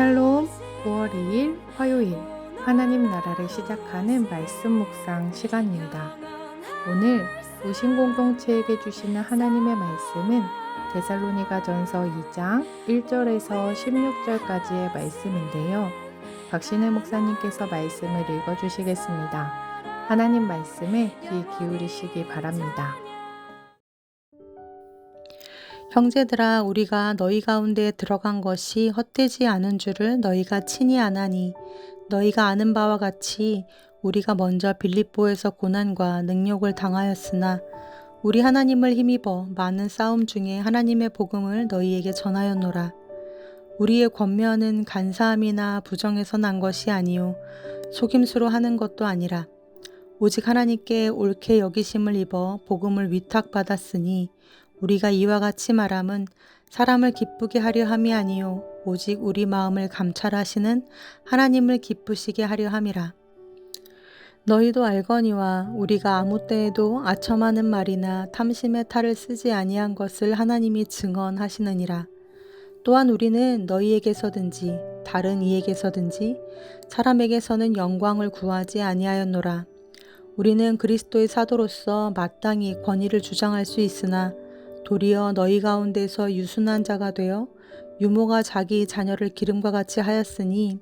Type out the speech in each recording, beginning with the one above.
샬롬. 9월 2일 화요일 하나님 나라를 시작하는 말씀 묵상 시간입니다. 오늘 무신공동체에게 주시는 하나님의 말씀은 데살로니가전서 2장 1절에서 16절까지의 말씀인데요. 박신혜 목사님께서 말씀을 읽어주시겠습니다. 하나님 말씀에 귀 기울이시기 바랍니다. 형제들아, 우리가 너희 가운데 들어간 것이 헛되지 않은 줄을 너희가 친히 아나니, 너희가 아는 바와 같이 우리가 먼저 빌립보에서 고난과 능욕을 당하였으나 우리 하나님을 힘입어 많은 싸움 중에 하나님의 복음을 너희에게 전하였노라. 우리의 권면은 간사함이나 부정에서 난 것이 아니요 속임수로 하는 것도 아니라 오직 하나님께 옳게 여기심을 입어 복음을 위탁받았으니, 우리가 이와 같이 말함은 사람을 기쁘게 하려 함이 아니요 오직 우리 마음을 감찰하시는 하나님을 기쁘시게 하려 함이라. 너희도 알거니와 우리가 아무 때에도 아첨하는 말이나 탐심의 탈을 쓰지 아니한 것을 하나님이 증언하시느니라. 또한 우리는 너희에게서든지 다른 이에게서든지 사람에게서는 영광을 구하지 아니하였노라. 우리는 그리스도의 사도로서 마땅히 권위를 주장할 수 있으나 도리어 너희 가운데서 유순한 자가 되어 유모가 자기 자녀를 기름과 같이 하였으니,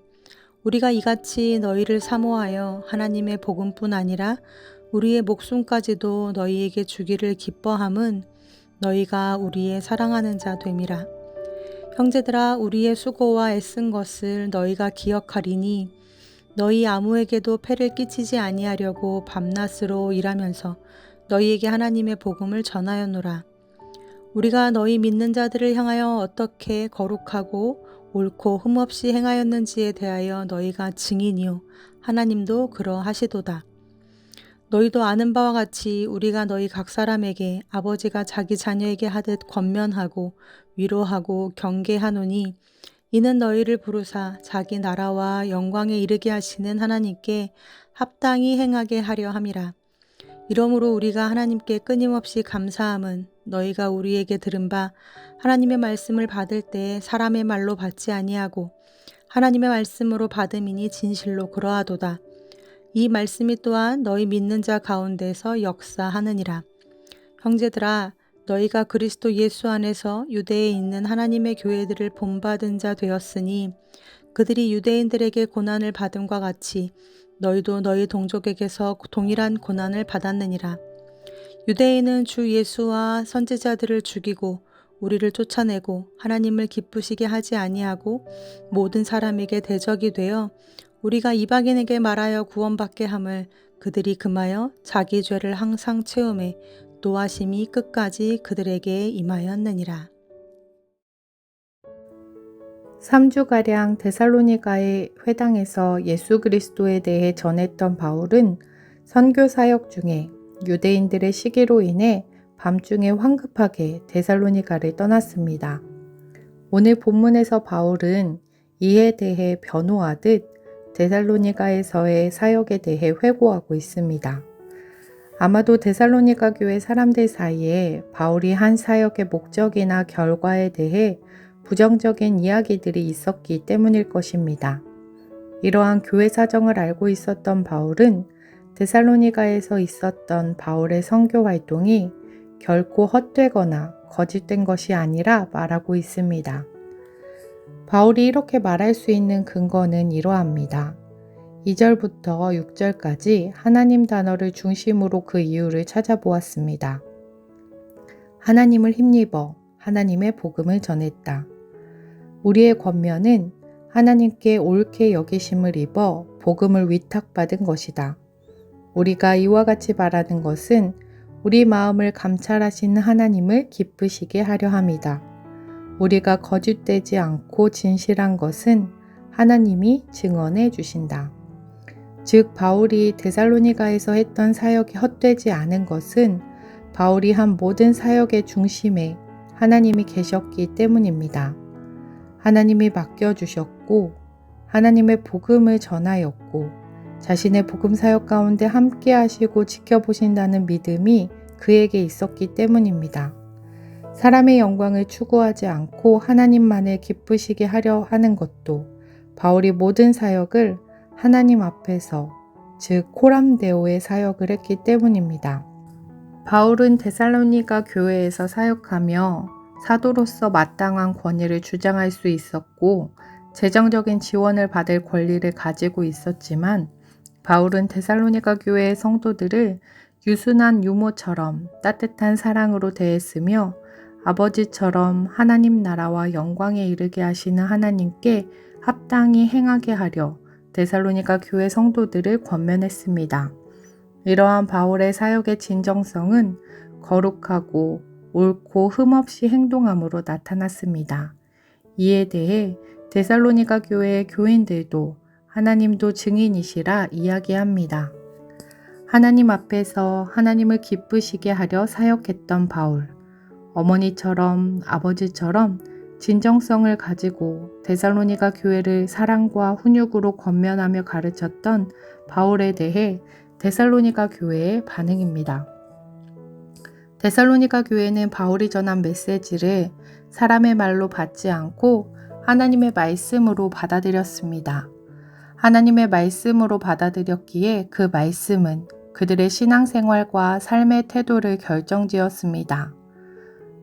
우리가 이같이 너희를 사모하여 하나님의 복음뿐 아니라 우리의 목숨까지도 너희에게 주기를 기뻐함은 너희가 우리의 사랑하는 자 됨이라. 형제들아, 우리의 수고와 애쓴 것을 너희가 기억하리니 너희 아무에게도 폐를 끼치지 아니하려고 밤낮으로 일하면서 너희에게 하나님의 복음을 전하였노라. 우리가 너희 믿는 자들을 향하여 어떻게 거룩하고 옳고 흠없이 행하였는지에 대하여 너희가 증인이요 하나님도 그러하시도다. 너희도 아는 바와 같이 우리가 너희 각 사람에게 아버지가 자기 자녀에게 하듯 권면하고 위로하고 경계하노니, 이는 너희를 부르사 자기 나라와 영광에 이르게 하시는 하나님께 합당히 행하게 하려 함이라. 이러므로 우리가 하나님께 끊임없이 감사함은 너희가 우리에게 들은 바 하나님의 말씀을 받을 때 사람의 말로 받지 아니하고 하나님의 말씀으로 받음이니 진실로 그러하도다. 이 말씀이 또한 너희 믿는 자 가운데서 역사하느니라. 형제들아, 너희가 그리스도 예수 안에서 유대에 있는 하나님의 교회들을 본받은 자 되었으니, 그들이 유대인들에게 고난을 받음과 같이 너희도 너희 동족에게서 동일한 고난을 받았느니라. 유대인은 주 예수와 선지자들을 죽이고 우리를 쫓아내고 하나님을 기쁘시게 하지 아니하고 모든 사람에게 대적이 되어 우리가 이방인에게 말하여 구원받게 함을 그들이 금하여 자기 죄를 항상 채우매 노하심이 끝까지 그들에게 임하였느니라. 3주가량 데살로니가의 회당에서 예수 그리스도에 대해 전했던 바울은 선교 사역 중에 유대인들의 시기로 인해 밤중에 황급하게 데살로니가를 떠났습니다. 오늘 본문에서 바울은 이에 대해 변호하듯 데살로니가에서의 사역에 대해 회고하고 있습니다. 아마도 데살로니가 교회 사람들 사이에 바울이 한 사역의 목적이나 결과에 대해 부정적인 이야기들이 있었기 때문일 것입니다. 이러한 교회 사정을 알고 있었던 바울은 데살로니가에서 있었던 바울의 선교 활동이 결코 헛되거나 거짓된 것이 아니라 말하고 있습니다. 바울이 이렇게 말할 수 있는 근거는 이러합니다. 2절부터 6절까지 하나님 단어를 중심으로 그 이유를 찾아보았습니다. 하나님을 힘입어 하나님의 복음을 전했다. 우리의 권면은 하나님께 옳게 여기심을 입어 복음을 위탁받은 것이다. 우리가 이와 같이 말하는 것은 우리 마음을 감찰하시는 하나님을 기쁘시게 하려 함이다. 우리가 거짓되지 않고 진실한 것은 하나님이 증언해 주신다. 즉, 바울이 데살로니가에서 했던 사역이 헛되지 않은 것은 바울이 한 모든 사역의 중심에 하나님이 계셨기 때문입니다. 하나님이 맡겨주셨고 하나님의 복음을 전하였고 자신의 복음 사역 가운데 함께 하시고 지켜보신다는 믿음이 그에게 있었기 때문입니다. 사람의 영광을 추구하지 않고 하나님만을 기쁘시게 하려 하는 것도 바울이 모든 사역을 하나님 앞에서, 즉 코람데오의 사역을 했기 때문입니다. 바울은 데살로니가 교회에서 사역하며 사도로서 마땅한 권위를 주장할 수 있었고 재정적인 지원을 받을 권리를 가지고 있었지만 바울은 데살로니가 교회의 성도들을 유순한 유모처럼 따뜻한 사랑으로 대했으며 아버지처럼 하나님 나라와 영광에 이르게 하시는 하나님께 합당히 행하게 하려 데살로니가 교회 성도들을 권면했습니다. 이러한 바울의 사역의 진정성은 거룩하고 옳고 흠없이 행동함으로 나타났습니다. 이에 대해 데살로니가 교회의 교인들도 하나님도 증인이시라 이야기합니다. 하나님 앞에서 하나님을 기쁘시게 하려 사역했던 바울. 어머니처럼 아버지처럼 진정성을 가지고 데살로니가 교회를 사랑과 훈육으로 권면하며 가르쳤던 바울에 대해 데살로니가 교회의 반응입니다. 데살로니가 교회는 바울이 전한 메시지를 사람의 말로 받지 않고 하나님의 말씀으로 받아들였습니다. 하나님의 말씀으로 받아들였기에 그 말씀은 그들의 신앙생활과 삶의 태도를 결정지었습니다.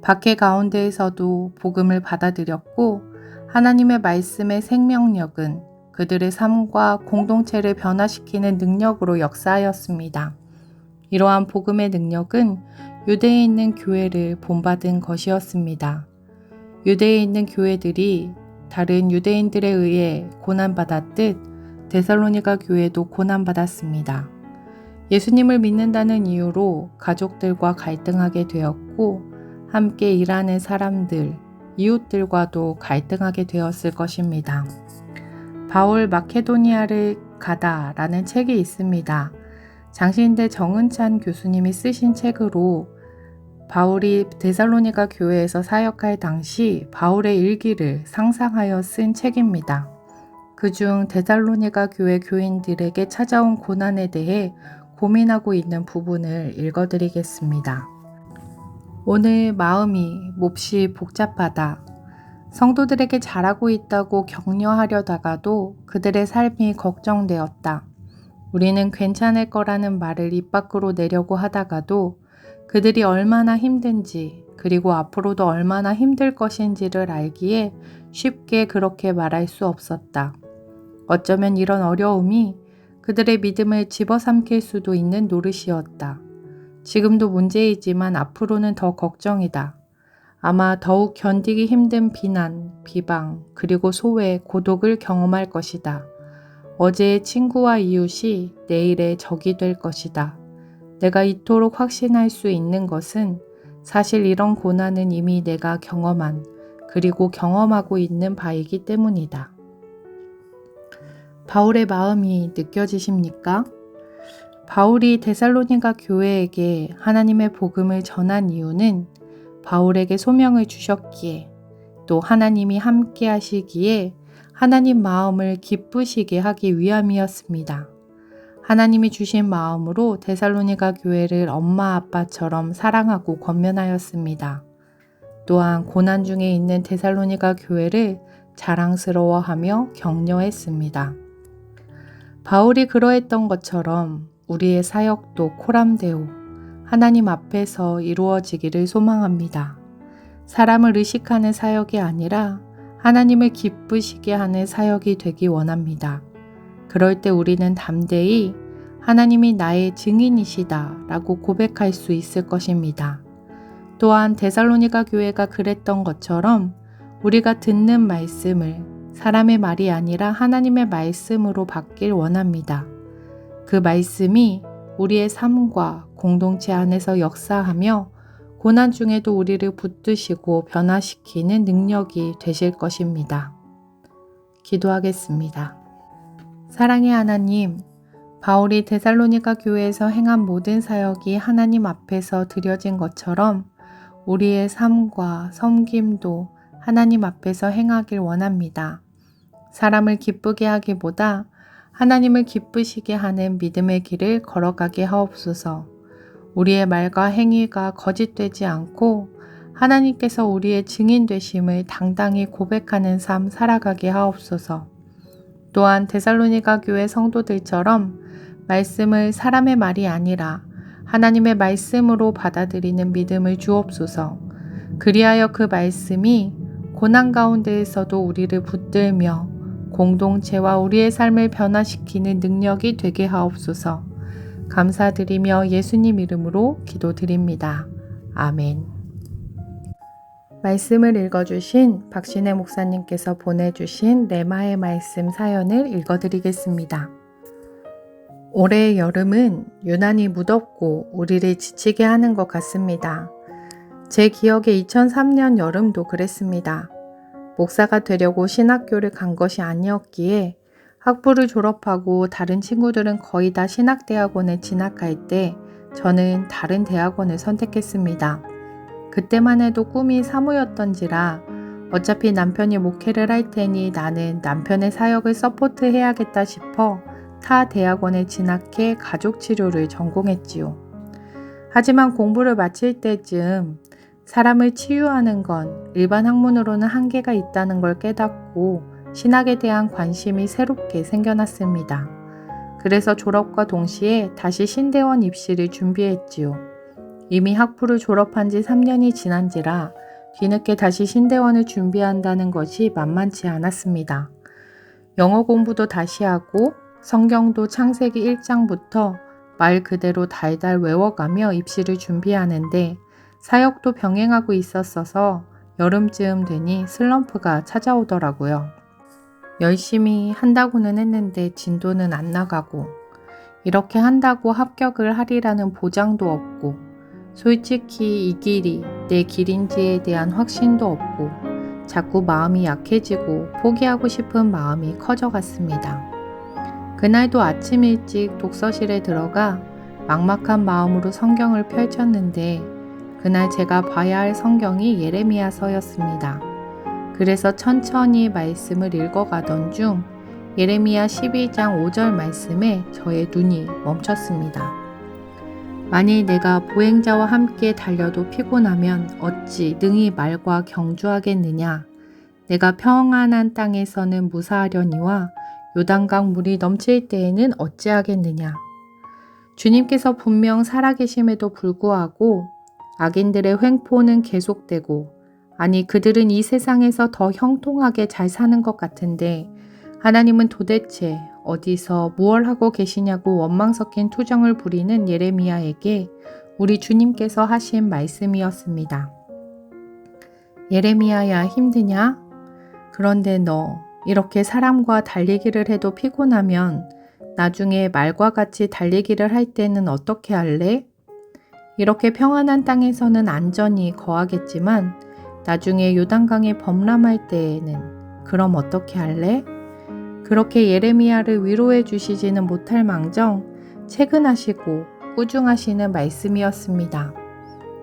박해 가운데에서도 복음을 받아들였고 하나님의 말씀의 생명력은 그들의 삶과 공동체를 변화시키는 능력으로 역사하였습니다. 이러한 복음의 능력은 유대에 있는 교회를 본받은 것이었습니다. 유대에 있는 교회들이 다른 유대인들에 의해 고난받았듯 데살로니가 교회도 고난받았습니다. 예수님을 믿는다는 이유로 가족들과 갈등하게 되었고 함께 일하는 사람들, 이웃들과도 갈등하게 되었을 것입니다. 바울 마케도니아를 가다 라는 책이 있습니다. 장신대 정은찬 교수님이 쓰신 책으로 바울이 데살로니가 교회에서 사역할 당시 바울의 일기를 상상하여 쓴 책입니다. 그중 데살로니가 교회 교인들에게 찾아온 고난에 대해 고민하고 있는 부분을 읽어드리겠습니다. 오늘 마음이 몹시 복잡하다. 성도들에게 잘하고 있다고 격려하려다가도 그들의 삶이 걱정되었다. 우리는 괜찮을 거라는 말을 입 밖으로 내려고 하다가도 그들이 얼마나 힘든지 그리고 앞으로도 얼마나 힘들 것인지를 알기에 쉽게 그렇게 말할 수 없었다. 어쩌면 이런 어려움이 그들의 믿음을 집어삼킬 수도 있는 노릇이었다. 지금도 문제이지만 앞으로는 더 걱정이다. 아마 더욱 견디기 힘든 비난, 비방, 그리고 소외, 고독을 경험할 것이다. 어제의 친구와 이웃이 내일의 적이 될 것이다. 내가 이토록 확신할 수 있는 것은 사실 이런 고난은 이미 내가 경험한 그리고 경험하고 있는 바이기 때문이다. 바울의 마음이 느껴지십니까? 바울이 데살로니가 교회에게 하나님의 복음을 전한 이유는 바울에게 소명을 주셨기에 또 하나님이 함께 하시기에 하나님 마음을 기쁘시게 하기 위함이었습니다. 하나님이 주신 마음으로 데살로니가 교회를 엄마 아빠처럼 사랑하고 권면하였습니다. 또한 고난 중에 있는 데살로니가 교회를 자랑스러워하며 격려했습니다. 바울이 그러했던 것처럼 우리의 사역도 코람데오, 하나님 앞에서 이루어지기를 소망합니다. 사람을 의식하는 사역이 아니라 하나님을 기쁘시게 하는 사역이 되기 원합니다. 그럴 때 우리는 담대히 하나님이 나의 증인이시다 라고 고백할 수 있을 것입니다. 또한 데살로니가 교회가 그랬던 것처럼 우리가 듣는 말씀을 사람의 말이 아니라 하나님의 말씀으로 받길 원합니다. 그 말씀이 우리의 삶과 공동체 안에서 역사하며 고난 중에도 우리를 붙드시고 변화시키는 능력이 되실 것입니다. 기도하겠습니다. 사랑의 하나님, 바울이 데살로니가 교회에서 행한 모든 사역이 하나님 앞에서 드려진 것처럼 우리의 삶과 섬김도 하나님 앞에서 행하길 원합니다. 사람을 기쁘게 하기보다 하나님을 기쁘시게 하는 믿음의 길을 걸어가게 하옵소서. 우리의 말과 행위가 거짓되지 않고 하나님께서 우리의 증인 되심을 당당히 고백하는 삶 살아가게 하옵소서. 또한 데살로니가 교회 성도들처럼 말씀을 사람의 말이 아니라 하나님의 말씀으로 받아들이는 믿음을 주옵소서. 그리하여 그 말씀이 고난 가운데에서도 우리를 붙들며 공동체와 우리의 삶을 변화시키는 능력이 되게 하옵소서. 감사드리며 예수님 이름으로 기도드립니다. 아멘. 말씀을 읽어주신 박신혜 목사님께서 보내주신 레마의 말씀 사연을 읽어드리겠습니다. 올해 여름은 유난히 무덥고 우리를 지치게 하는 것 같습니다. 제 기억에 2003년 여름도 그랬습니다. 목사가 되려고 신학교를 간 것이 아니었기에 학부를 졸업하고 다른 친구들은 거의 다 신학대학원에 진학할 때 저는 다른 대학원을 선택했습니다. 그때만 해도 꿈이 사무였던지라 어차피 남편이 목회를 할 테니 나는 남편의 사역을 서포트해야겠다 싶어 타 대학원에 진학해 가족치료를 전공했지요. 하지만 공부를 마칠 때쯤 사람을 치유하는 건 일반 학문으로는 한계가 있다는 걸 깨닫고 신학에 대한 관심이 새롭게 생겨났습니다. 그래서 졸업과 동시에 다시 신대원 입시를 준비했지요. 이미 학부를 졸업한 지 3년이 지난지라 뒤늦게 다시 신대원을 준비한다는 것이 만만치 않았습니다. 영어 공부도 다시 하고 성경도 창세기 1장부터 말 그대로 달달 외워가며 입시를 준비하는데 사역도 병행하고 있었어서 여름쯤 되니 슬럼프가 찾아오더라고요. 열심히 한다고는 했는데 진도는 안 나가고 이렇게 한다고 합격을 하리라는 보장도 없고 솔직히 이 길이 내 길인지에 대한 확신도 없고 자꾸 마음이 약해지고 포기하고 싶은 마음이 커져갔습니다. 그날도 아침 일찍 독서실에 들어가 막막한 마음으로 성경을 펼쳤는데 그날 제가 봐야 할 성경이 예레미야서였습니다. 그래서 천천히 말씀을 읽어가던 중 예레미야 12장 5절 말씀에 저의 눈이 멈췄습니다. 만일 내가 보행자와 함께 달려도 피곤하면 어찌 능히 말과 경주하겠느냐. 내가 평안한 땅에서는 무사하려니와 요단강 물이 넘칠 때에는 어찌하겠느냐. 주님께서 분명 살아계심에도 불구하고 악인들의 횡포는 계속되고 아니 그들은 이 세상에서 더 형통하게 잘 사는 것 같은데 하나님은 도대체 어디서 무얼 하고 계시냐고 원망 섞인 투정을 부리는 예레미야에게 우리 주님께서 하신 말씀이었습니다. 예레미야야 힘드냐? 그런데 너 이렇게 사람과 달리기를 해도 피곤하면 나중에 말과 같이 달리기를 할 때는 어떻게 할래? 이렇게 평안한 땅에서는 안전히 거하겠지만 나중에 요단강에 범람할 때에는 그럼 어떻게 할래? 그렇게 예레미야를 위로해 주시지는 못할 망정 채근하시고 꾸중하시는 말씀이었습니다.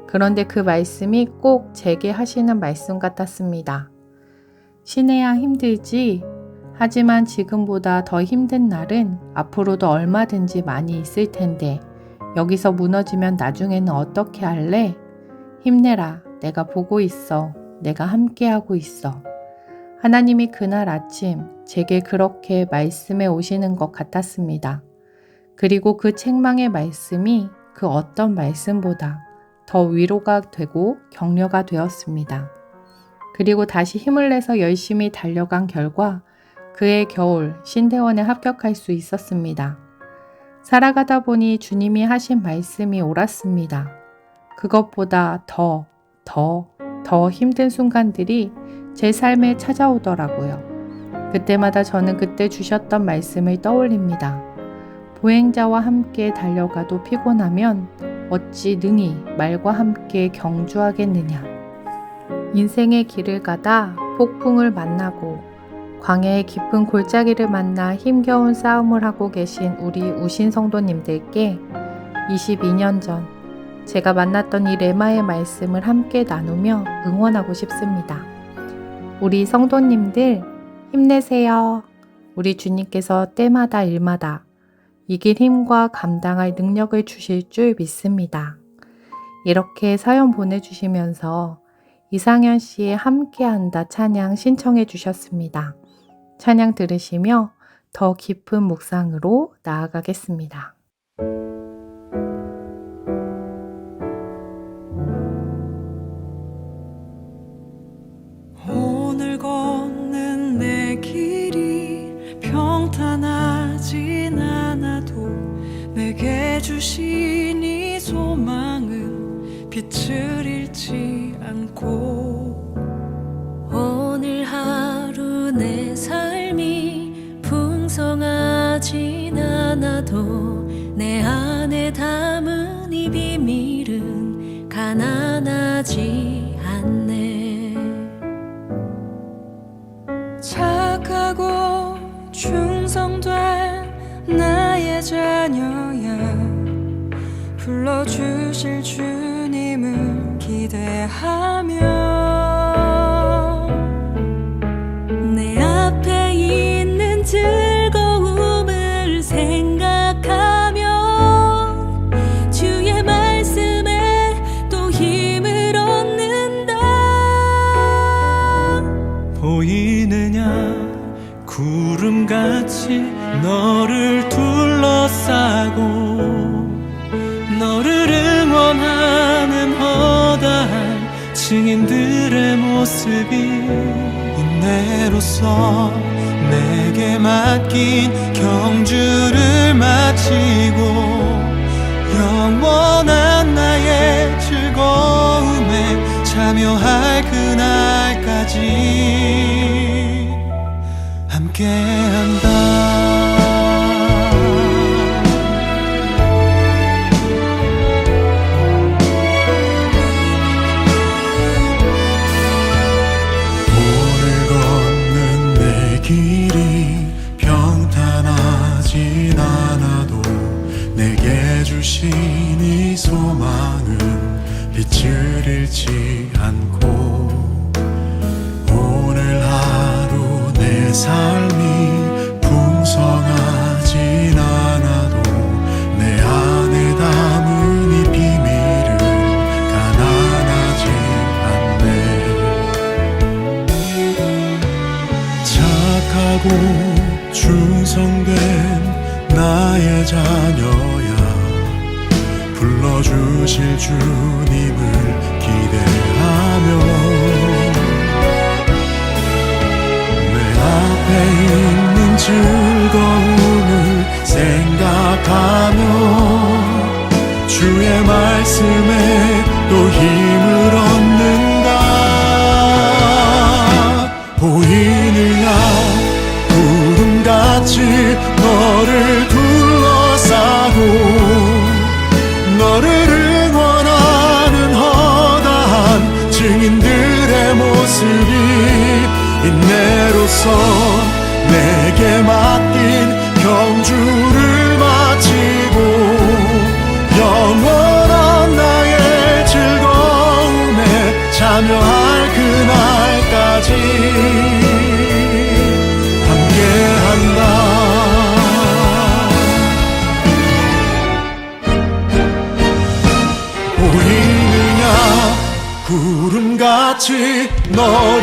그런데 그 말씀이 꼭 제게 하시는 말씀 같았습니다. 신혜야 힘들지? 하지만 지금보다 더 힘든 날은 앞으로도 얼마든지 많이 있을 텐데 여기서 무너지면 나중에는 어떻게 할래? 힘내라. 내가 보고 있어. 내가 함께하고 있어. 하나님이 그날 아침 제게 그렇게 말씀해 오시는 것 같았습니다. 그리고 그 책망의 말씀이 그 어떤 말씀보다 더 위로가 되고 격려가 되었습니다. 그리고 다시 힘을 내서 열심히 달려간 결과 그해 겨울 신대원에 합격할 수 있었습니다. 살아가다 보니 주님이 하신 말씀이 옳았습니다. 그것보다 더 힘든 순간들이 제 삶에 찾아오더라고요. 그때마다 저는 그때 주셨던 말씀을 떠올립니다. 보행자와 함께 달려가도 피곤하면 어찌 능히 말과 함께 경주하겠느냐. 인생의 길을 가다 폭풍을 만나고 광야의 깊은 골짜기를 만나 힘겨운 싸움을 하고 계신 우리 우신 성도님들께 22년 전 제가 만났던 이 레마의 말씀을 함께 나누며 응원하고 싶습니다. 우리 성도님들 힘내세요. 우리 주님께서 때마다 일마다 이길 힘과 감당할 능력을 주실 줄 믿습니다. 이렇게 사연 보내주시면서 이상현 씨의 함께한다 찬양 신청해 주셨습니다. 찬양 들으시며 더 깊은 묵상으로 나아가겠습니다. 오늘 걷는 내 길이 평탄하진 않아도 내게 주신 이 소망은 빛을 잃지 않고 오늘 하루 내 삶이 풍성하진 않아도 내 안에 담은 이 비밀은 가난하지 않네. 착하고 충성된 나의 자녀야 불러주실 주님을 기대하며 내 앞에 있는 즐거움을 생각하며 주의 말씀에 또 힘을 얻는다. 보이느냐 구름같이 너를 둘러싸고 너를 응원하는 허다한 증인들의 모습이 인내로서 내게 맡긴 경주를 마치고 영원한 나의 즐거움에 참여할 그날까지 함께한다. 길이 평탄하진 않아도 내게 주신 이 소망은 빛을 잃지 않고 오늘 하루 내 삶이 풍성하진 않아도 내 안에 담은 이 비밀은 가난하지 않네. 착하고 충성된 나의 자녀야 불러주실 주님을 기대하며 내 앞에 있는 즐거움을 생각하며 주의 말씀에 또 힘을 얻는다. 보이느냐 구름같이 너를 둘러싸고 너를 응원하는 허다한 증인들의 모습이 인내로서 내게 맡긴 경주를 마치고 영원한 나의 즐거움에 참여할 그날까지 함께한다. 보이느냐 구름같이 너를